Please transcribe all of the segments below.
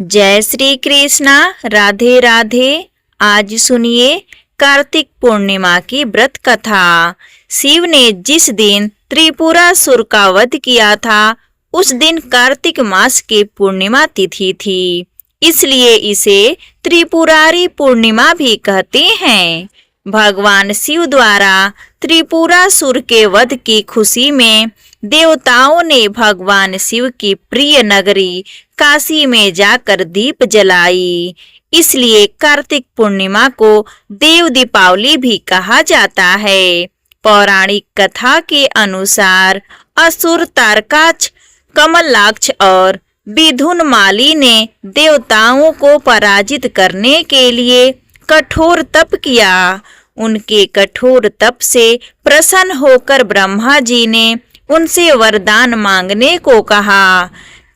जय श्री कृष्णा। राधे राधे। आज सुनिए कार्तिक पूर्णिमा की व्रत कथा। शिव ने जिस दिन त्रिपुरासुर का वध किया था उस दिन कार्तिक मास की पूर्णिमा तिथि थी, इसलिए इसे त्रिपुरारी पूर्णिमा भी कहते हैं। भगवान शिव द्वारा त्रिपुरासुर के वध की खुशी में देवताओं ने भगवान शिव की प्रिय नगरी काशी में जाकर दीप जलाई, इसलिए कार्तिक पूर्णिमा को देव दीपावली भी कहा जाता है। पौराणिक कथा के अनुसार असुर तारकाक्ष, कमलाक्ष और विधुनमाली ने देवताओं को पराजित करने के लिए कठोर तप किया। उनके कठोर तप से प्रसन्न होकर ब्रह्मा जी ने उनसे वरदान मांगने को कहा।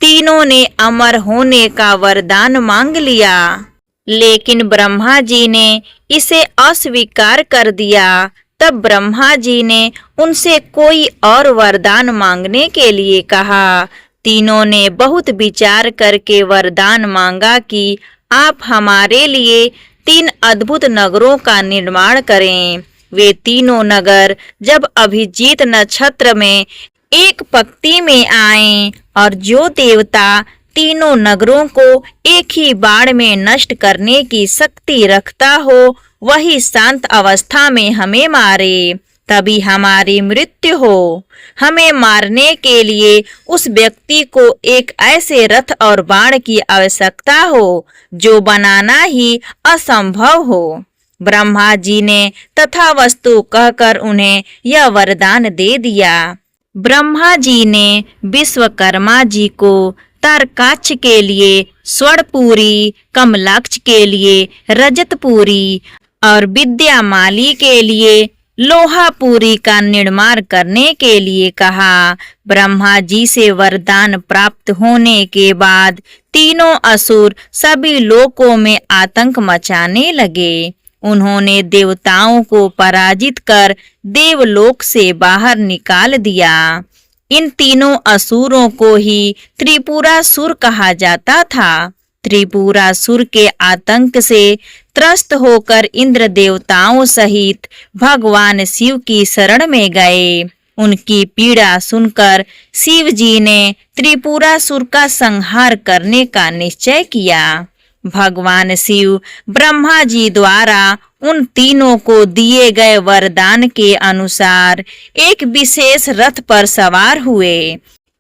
तीनों ने अमर होने का वरदान मांग लिया, लेकिन ब्रह्मा जी ने इसे अस्वीकार कर दिया। तब ब्रह्मा जी ने उनसे कोई और वरदान मांगने के लिए कहा। तीनों ने बहुत विचार करके वरदान मांगा कि आप हमारे लिए 3 अद्भुत नगरों का निर्माण करें। वे तीनों नगर जब अभिजीत नक्षत्र में एक पंक्ति में आए और जो देवता तीनों नगरों को एक ही बाण में नष्ट करने की शक्ति रखता हो वही शांत अवस्था में हमें मारे, तभी हमारी मृत्यु हो। हमें मारने के लिए उस व्यक्ति को एक ऐसे रथ और बाण की आवश्यकता हो जो बनाना ही असंभव हो। ब्रह्मा जी ने तथास्तु कहकर उन्हें यह वरदान दे दिया। ब्रह्मा जी ने विश्वकर्मा जी को तारकाक्ष के लिए स्वर्णपुरी, कमलाक्ष के लिए रजतपुरी और विद्यामाली के लिए लोहापुरी का निर्माण करने के लिए कहा। ब्रह्मा जी से वरदान प्राप्त होने के बाद तीनों असुर सभी लोकों में आतंक मचाने लगे। उन्होंने देवताओं को पराजित कर देवलोक से बाहर निकाल दिया। इन तीनों असुरों को ही त्रिपुरासुर कहा जाता था। त्रिपुरासुर के आतंक से त्रस्त होकर इंद्र देवताओं सहित भगवान शिव की शरण में गए। उनकी पीड़ा सुनकर शिव जी ने त्रिपुरासुर का संहार करने का निश्चय किया। भगवान शिव ब्रह्मा जी द्वारा उन तीनों को दिए गए वरदान के अनुसार एक विशेष रथ पर सवार हुए।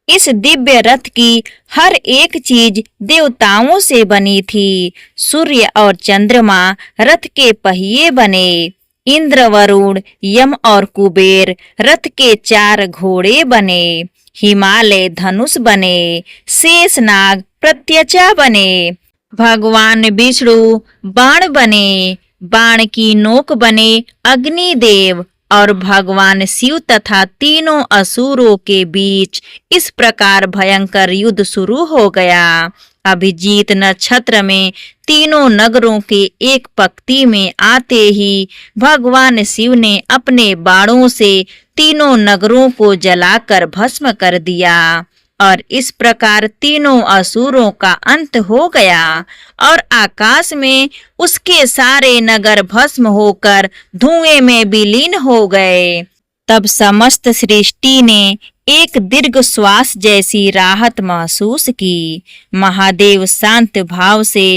इस दिव्य रथ की हर एक चीज देवताओं से बनी थी। सूर्य और चंद्रमा रथ के पहिए बने। इंद्र, वरुण, यम और कुबेर रथ के 4 घोड़े बने। हिमालय धनुष बने। शेषनाग प्रत्यचा बने। भगवान विष्णु बाण बने। बाण की नोक बने अग्निदेव। और भगवान शिव तथा तीनों असुरों के बीच इस प्रकार भयंकर युद्ध शुरू हो गया। अभिजीत नक्षत्र में तीनों नगरों के एक पंक्ति में आते ही भगवान शिव ने अपने बाणों से तीनों नगरों को जलाकर भस्म कर दिया और इस प्रकार तीनों असुरों का अंत हो गया और आकाश में उसके सारे नगर भस्म होकर धुएं में विलीन हो गए। तब समस्त सृष्टि ने एक दीर्घ श्वास जैसी राहत महसूस की। महादेव शांत भाव से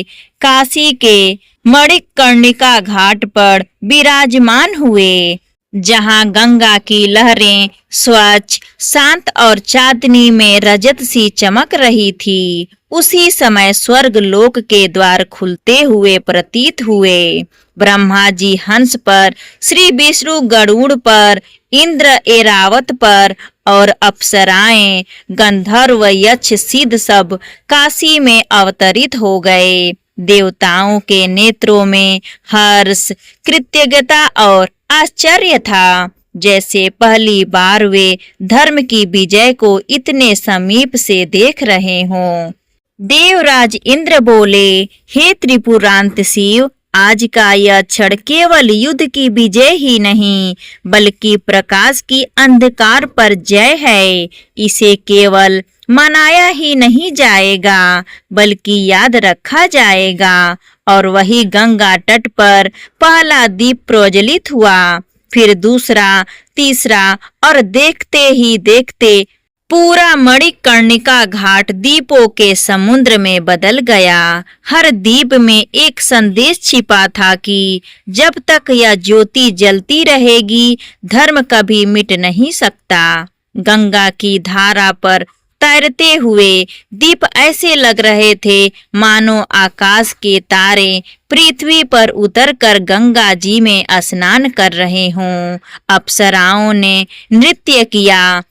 काशी के मणिकर्णिका घाट पर विराजमान हुए, जहां गंगा की लहरें स्वच्छ, शांत और चांदनी में रजत सी चमक रही थी। उसी समय स्वर्ग लोक के द्वार खुलते हुए प्रतीत हुए। ब्रह्मा जी हंस पर, श्री विष्णु गरुड़ पर, इंद्र ऐरावत पर और अप्सराएं, गंधर्व, यक्ष, सिद्ध सब काशी में अवतरित हो गए। देवताओं के नेत्रों में हर्ष, कृतज्ञता और आश्चर्य था, जैसे पहली बार वे धर्म की विजय को इतने समीप से देख रहे हों। देवराज इंद्र बोले, हे त्रिपुरांत शिव, आज का यह क्षण केवल युद्ध की विजय ही नहीं बल्कि प्रकाश की अंधकार पर जय है। इसे केवल मनाया ही नहीं जाएगा बल्कि याद रखा जाएगा। और वही गंगा तट पर पहला दीप प्रज्वलित हुआ, फिर दूसरा, तीसरा, और देखते ही देखते पूरा मणिकर्णिका घाट दीपों के समुद्र में बदल गया। हर दीप में एक संदेश छिपा था कि जब तक यह ज्योति जलती रहेगी, धर्म कभी मिट नहीं सकता। गंगा की धारा पर तैरते हुए दीप ऐसे लग रहे थे मानो आकाश के तारे पृथ्वी पर उतरकर गंगा जी में स्नान कर रहे हों। अप्सराओं ने नृत्य किया,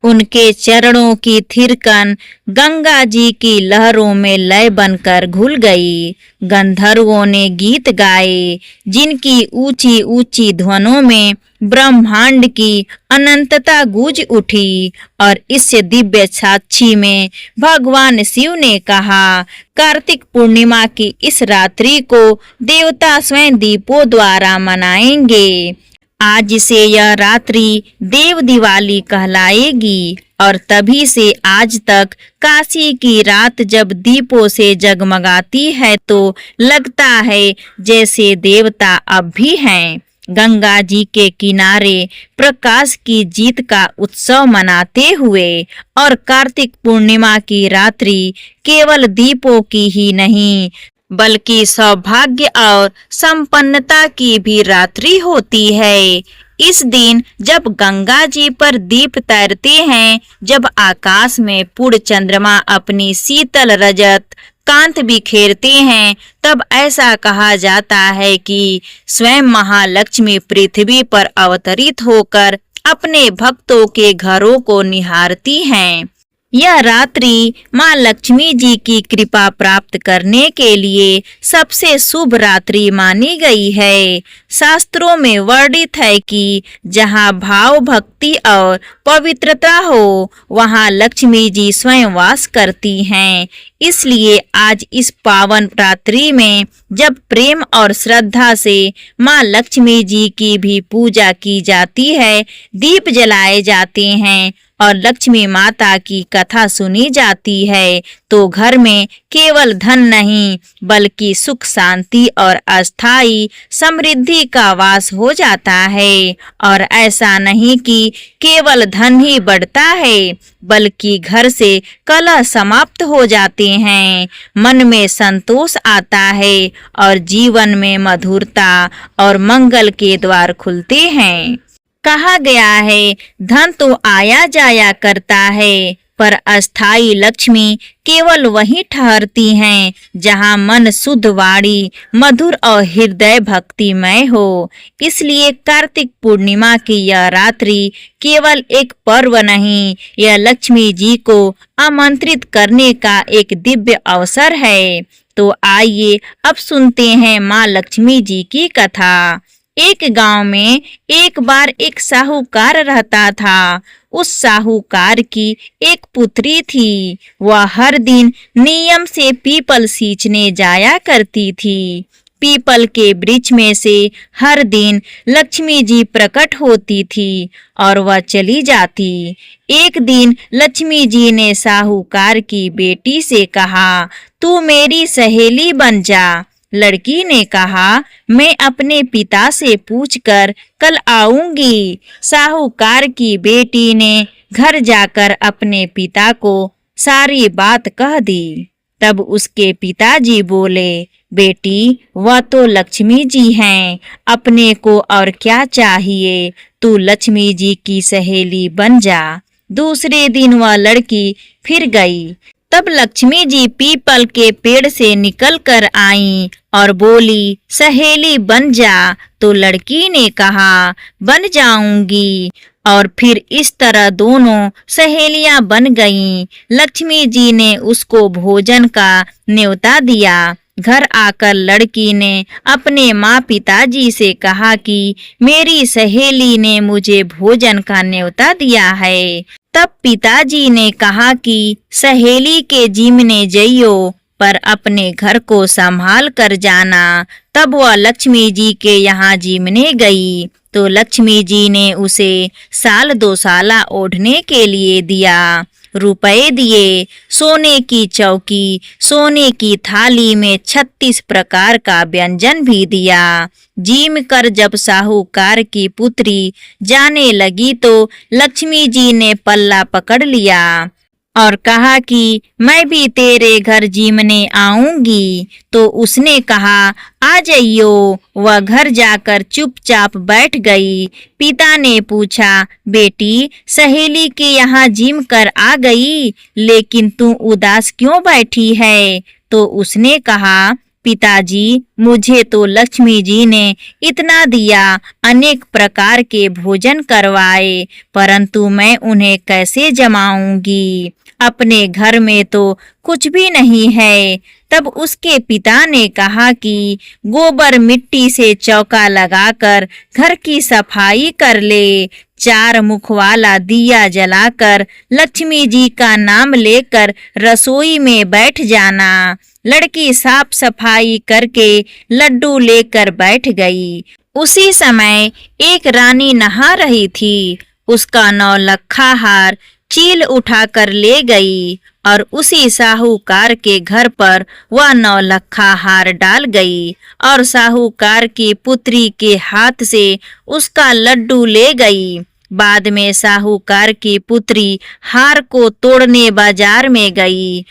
उनके चरणों की थिरकन गंगा जी की लहरों में लय बनकर घुल गई। गंधर्वों ने गीत गाए, जिनकी ऊंची ऊंची ध्वनों में ब्रह्मांड की अनंतता गूंज उठी। और इस दिव्य साक्षी में भगवान शिव ने कहा, कार्तिक पूर्णिमा की इस रात्रि को देवता स्वयं दीपों द्वारा मनाएंगे। आज से यह रात्रि देव दिवाली कहलाएगी। और तभी से आज तक काशी की रात जब दीपों से जगमगाती है तो लगता है जैसे देवता अब भी हैं। गंगा जी के किनारे प्रकाश की जीत का उत्सव मनाते हुए और कार्तिक पूर्णिमा की रात्रि केवल दीपों की ही नहीं बल्कि सौभाग्य और संपन्नता की भी रात्रि होती है। इस दिन जब गंगा जी पर दीप तैरते हैं, जब आकाश में पूर्ण चंद्रमा अपनी शीतल रजत कांत बिखेरते हैं, तब ऐसा कहा जाता है कि स्वयं महालक्ष्मी पृथ्वी पर अवतरित होकर अपने भक्तों के घरों को निहारती हैं। यह रात्रि माँ लक्ष्मी जी की कृपा प्राप्त करने के लिए सबसे शुभ रात्रि मानी गई है। शास्त्रों में वर्णित है कि जहाँ भाव भक्ति और पवित्रता हो, वहाँ लक्ष्मी जी स्वयं वास करती हैं। इसलिए आज इस पावन रात्रि में जब प्रेम और श्रद्धा से माँ लक्ष्मी जी की भी पूजा की जाती है, दीप जलाए जाते हैं और लक्ष्मी माता की कथा सुनी जाती है, तो घर में केवल धन नहीं बल्कि सुख शांति और अस्थाई समृद्धि का वास हो जाता है। और ऐसा नहीं कि केवल धन ही बढ़ता है, बल्कि घर से कलह समाप्त हो जाते हैं, मन में संतोष आता है और जीवन में मधुरता और मंगल के द्वार खुलते हैं। कहा गया है, धन तो आया जाया करता है, पर अस्थाई लक्ष्मी केवल वहीं ठहरती हैं जहां मन शुद्ध, वाणी मधुर और हृदय भक्तिमय हो। इसलिए कार्तिक पूर्णिमा की यह रात्रि केवल एक पर्व नहीं, यह लक्ष्मी जी को आमंत्रित करने का एक दिव्य अवसर है। तो आइए अब सुनते हैं माँ लक्ष्मी जी की कथा। एक गांव में एक बार एक साहूकार रहता था। उस साहूकार की एक पुत्री थी। वह हर दिन नियम से पीपल सींचने जाया करती थी। पीपल के वृक्ष में से हर दिन लक्ष्मी जी प्रकट होती थी और वह चली जाती। एक दिन लक्ष्मी जी ने साहूकार की बेटी से कहा, तू मेरी सहेली बन जा। लड़की ने कहा, मैं अपने पिता से पूछकर कल आऊंगी। साहूकार की बेटी ने घर जाकर अपने पिता को सारी बात कह दी। तब उसके पिताजी बोले, बेटी, वह तो लक्ष्मी जी हैं, अपने को और क्या चाहिए, तू लक्ष्मी जी की सहेली बन जा। दूसरे दिन वह लड़की फिर गई। तब लक्ष्मी जी पीपल के पेड़ से निकल कर आईं और बोली, सहेली बन जा। तो लड़की ने कहा, बन जाऊंगी। और फिर इस तरह दोनों सहेलियां बन गईं। लक्ष्मी जी ने उसको भोजन का न्योता दिया। घर आकर लड़की ने अपने माँ पिताजी से कहा कि मेरी सहेली ने मुझे भोजन का न्योता दिया है। तब पिताजी ने कहा कि सहेली के जिम्मे जइयो, पर अपने घर को संभाल कर जाना। तब वह लक्ष्मी जी के यहाँ जिमने गई तो लक्ष्मी जी ने उसे साल 2 साला ओढ़ने के लिए दिया। रुपए दिए। सोने की चौकी, सोने की थाली में 36 प्रकार का व्यंजन भी दिया। जीम कर जब साहूकार की पुत्री जाने लगी तो लक्ष्मी जी ने पल्ला पकड़ लिया और कहा कि मैं भी तेरे घर जीमने आऊंगी। तो उसने कहा आ जाइयो। वह घर जाकर चुपचाप बैठ गई। पिता ने पूछा, बेटी सहेली के यहाँ जीम कर आ गई, लेकिन तू उदास क्यों बैठी है? तो उसने कहा, पिताजी मुझे तो लक्ष्मी जी ने इतना दिया, अनेक प्रकार के भोजन करवाए, परंतु मैं उन्हें कैसे जमाऊंगी? अपने घर में तो कुछ भी नहीं है। तब उसके पिता ने कहा कि गोबर मिट्टी से चौका लगाकर घर की सफाई कर ले। 4 मुख वाला दिया जलाकर लक्ष्मी जी का नाम लेकर रसोई में बैठ जाना। लड़की साफ सफाई करके लड्डू लेकर बैठ गई। उसी समय एक रानी नहा रही थी। उसका 9 लखा हार चील उठाकर ले गई और उसी साहूकार के घर पर वह 9 लखा हार डाल गई और साहूकार की पुत्री के हाथ से उसका लड्डू ले गई। बाद में साहूकार की पुत्री हार को तोड़ने बाजार में गई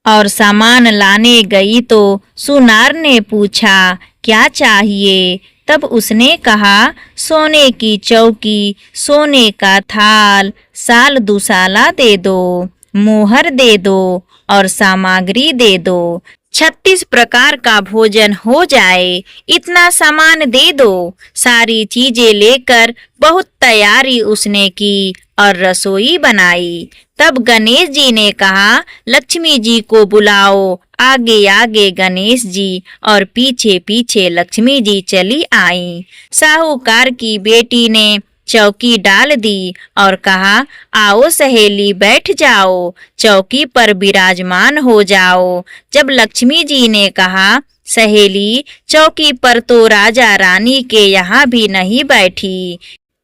और सामान लाने गई तो सुनार ने पूछा, क्या चाहिए? तब उसने कहा, सोने की चौकी, सोने का थाल, साल दुसाला दे दो, मोहर दे दो और सामग्री दे दो। 36 प्रकार का भोजन हो जाए, इतना सामान दे दो। सारी चीजें लेकर बहुत तैयारी उसने की और रसोई बनाई। तब गणेश जी ने कहा, लक्ष्मी जी को बुलाओ। आगे आगे गणेश जी और पीछे पीछे लक्ष्मी जी चली आई। साहूकार की बेटी ने चौकी डाल दी और कहा, आओ सहेली बैठ जाओ, चौकी पर विराजमान हो जाओ। जब लक्ष्मी जी ने कहा, सहेली चौकी पर तो राजा रानी के यहाँ भी नहीं बैठी,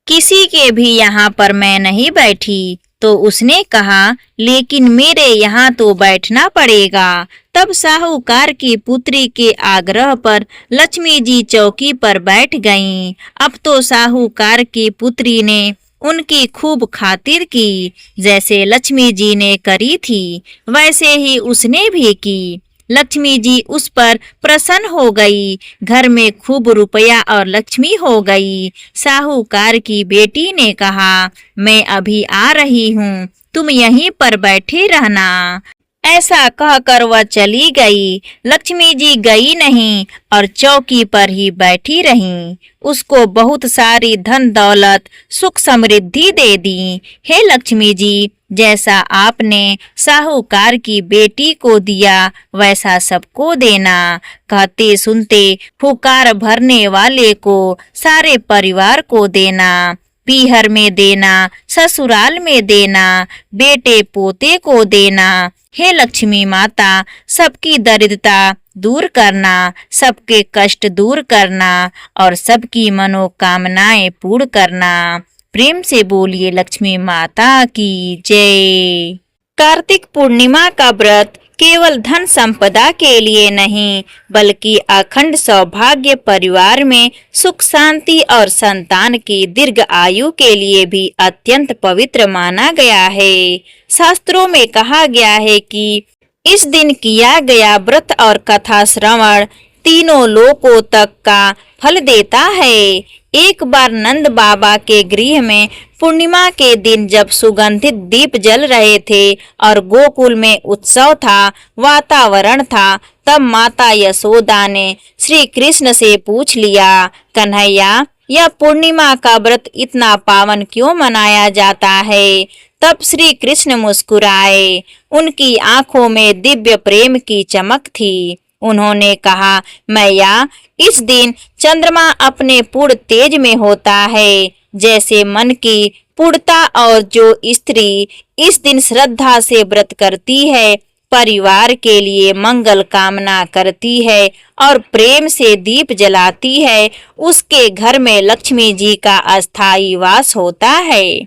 किसी के भी यहाँ पर मैं नहीं बैठी। तो उसने कहा, लेकिन मेरे यहाँ तो बैठना पड़ेगा। तब साहूकार की पुत्री के आग्रह पर लक्ष्मी जी चौकी पर बैठ गईं। अब तो साहूकार की पुत्री ने उनकी खूब खातिर की। जैसे लक्ष्मी जी ने करी थी वैसे ही उसने भी की। लक्ष्मी जी उस पर प्रसन्न हो गई। घर में खूब रुपया और लक्ष्मी हो गई। साहूकार की बेटी ने कहा, मैं अभी आ रही हूँ, तुम यहीं पर बैठे रहना। ऐसा कहकर वह चली गई। लक्ष्मी जी गई नहीं और चौकी पर ही बैठी रहीं। उसको बहुत सारी धन दौलत सुख समृद्धि दे दी। हे लक्ष्मी जी, जैसा आपने साहूकार की बेटी को दिया वैसा सबको देना। कहते सुनते पुकार भरने वाले को सारे परिवार को देना। पीहर में देना, ससुराल में देना, बेटे पोते को देना। हे लक्ष्मी माता, सबकी दरिद्रता दूर करना, सबके कष्ट दूर करना और सबकी मनोकामनाएं पूर्ण करना। प्रेम से बोलिए लक्ष्मी माता की जय। कार्तिक पूर्णिमा का व्रत केवल धन संपदा के लिए नहीं, बल्कि अखंड सौभाग्य, परिवार में सुख शांति और संतान की दीर्घ आयु के लिए भी अत्यंत पवित्र माना गया है। शास्त्रों में कहा गया है कि इस दिन किया गया व्रत और कथा श्रवण तीनों लोकों तक का फल देता है। एक बार नंद बाबा के गृह में पूर्णिमा के दिन जब सुगंधित दीप जल रहे थे और गोकुल में उत्सव था, वातावरण था, तब माता यशोदा ने श्री कृष्ण से पूछ लिया, कन्हैया, यह पूर्णिमा का व्रत इतना पावन क्यों मनाया जाता है? तब श्री कृष्ण मुस्कुराए। उनकी आंखों में दिव्य प्रेम की चमक थी। उन्होंने कहा, मैया, इस दिन चंद्रमा अपने पूर्ण तेज में होता है। जैसे मन की पूर्णता और जो स्त्री इस दिन श्रद्धा से व्रत करती है, परिवार के लिए मंगल कामना करती है और प्रेम से दीप जलाती है, उसके घर में लक्ष्मी जी का अस्थायी वास होता है।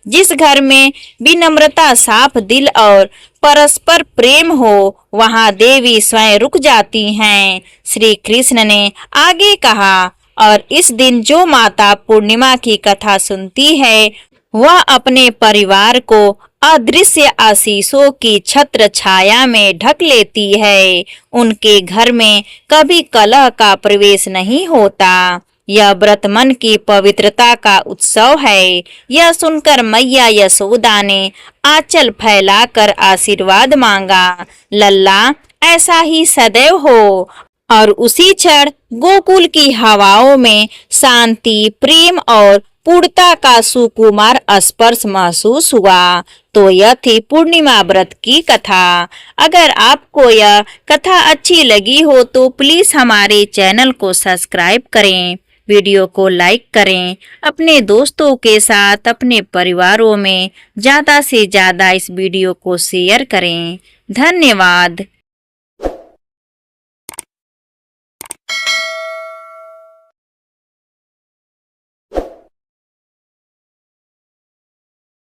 जिस घर में विनम्रता, साफ दिल और परस्पर प्रेम हो वहां देवी स्वयं रुक जाती हैं। श्री कृष्ण ने आगे कहा, और इस दिन जो माता पूर्णिमा की कथा सुनती है वह अपने परिवार को अदृश्य आशीषों की छत्र छाया में ढक लेती है। उनके घर में कभी कलह का प्रवेश नहीं होता। यह व्रत मन की पवित्रता का उत्सव है। यह सुनकर मैया यशोदा ने आंचल फैलाकर आशीर्वाद मांगा, लल्ला ऐसा ही सदैव हो। और उसी क्षण गोकुल की हवाओं में शांति, प्रेम और पूर्णता का सुकुमार स्पर्श महसूस हुआ। तो यह थी पूर्णिमा व्रत की कथा। अगर आपको यह कथा अच्छी लगी हो तो प्लीज हमारे चैनल को सब्सक्राइब करें, वीडियो को लाइक करें, अपने दोस्तों के साथ, अपने परिवारों में ज्यादा से ज्यादा इस वीडियो को शेयर करें। धन्यवाद।